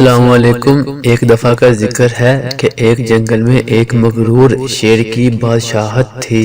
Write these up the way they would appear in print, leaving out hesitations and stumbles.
السلام علیکم۔ ایک دفعہ کا ذکر ہے کہ ایک جنگل میں ایک مغرور شیر کی بادشاہت تھی۔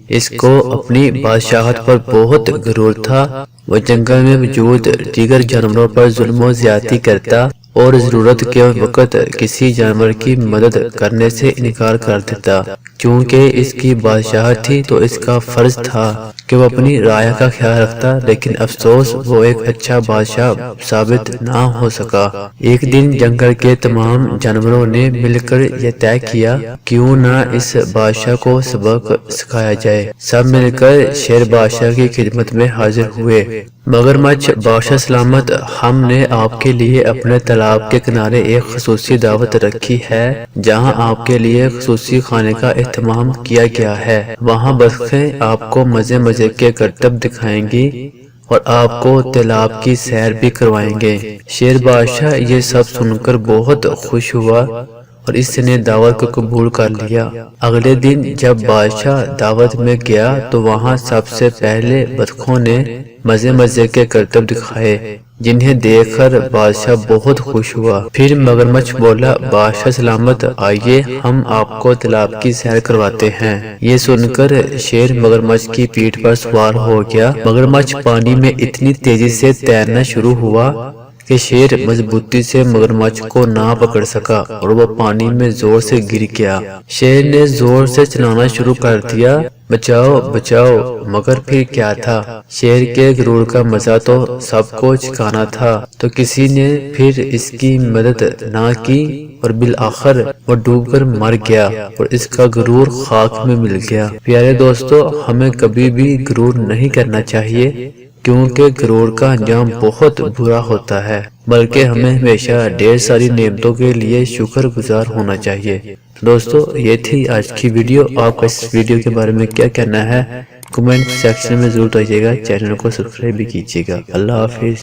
اس کو اپنی بادشاہت پر بہت غرور تھا۔ وہ جنگل میں موجود دیگر جانوروں پر ظلم و زیادتی کرتا اور ضرورت کے وقت کسی جانور کی مدد کرنے سے انکار کر دیتا۔ چونکہ اس کی بادشاہت تھی تو اس کا فرض تھا کہ وہ اپنی رعایا کا خیال رکھتا، لیکن افسوس وہ ایک اچھا بادشاہ ثابت نہ ہو سکا۔ ایک دن جنگل کے تمام جانوروں نے مل کر یہ طے کیا کیوں نہ اس بادشاہ کو سبق سکھایا جائے۔ سب مل کر شیر بادشاہ کی خدمت میں حاضر ہوئے۔ مگرمچھ بادشاہ سلامت، ہم نے آپ کے لیے اپنے تالاب کے کنارے ایک خصوصی دعوت رکھی ہے جہاں آپ کے لیے خصوصی کھانے کا اہتمام کیا گیا ہے۔ وہاں بطخیں آپ کو مزے مزے کے کرتب دکھائیں گی اور آپ کو تالاب کی سیر بھی کروائیں گے۔ شیر بادشاہ یہ سب سن کر بہت خوش ہوا اور اس نے دعوت کو قبول کر لیا۔ اگلے دن جب بادشاہ دعوت میں گیا تو وہاں سب سے پہلے بطخوں نے مزے مزے کے کرتب دکھائے جنہیں دیکھ کر بادشاہ بہت خوش ہوا۔ پھر مگرمچھ بولا، بادشاہ سلامت، آئیے ہم آپ کو تالاب کی سیر کرواتے ہیں۔ یہ سن کر شیر مگرمچھ کی پیٹھ پر سوار ہو گیا۔ مگرمچھ پانی میں اتنی تیزی سے تیرنا شروع ہوا کہ شیر مضبوطی سے مگرمچھ کو نہ پکڑ سکا اور وہ پانی میں زور سے گر گیا۔ شیر نے زور سے چلانا شروع کر دیا، بچاؤ بچاؤ، مگر پھر کیا تھا؟ شیر کے غرور کا مزہ تو سب کو چکھانا تھا، تو کسی نے پھر اس کی مدد نہ کی اور بالآخر وہ ڈوب کر مر گیا اور اس کا غرور خاک میں مل گیا۔ پیارے دوستو، ہمیں کبھی بھی غرور نہیں کرنا چاہیے کیونکہ غرور کا انجام بہت برا ہوتا ہے، بلکہ ہمیں ہمیشہ ڈھیر ساری نعمتوں کے لیے شکر گزار ہونا چاہیے۔ دوستو، یہ تھی آج کی ویڈیو۔ آپ کا اس ویڈیو کے بارے میں کیا کہنا ہے کمنٹ سیکشن میں ضرور بتائیے گا۔ چینل کو سبسکرائب بھی کیجیے گا۔ اللہ حافظ۔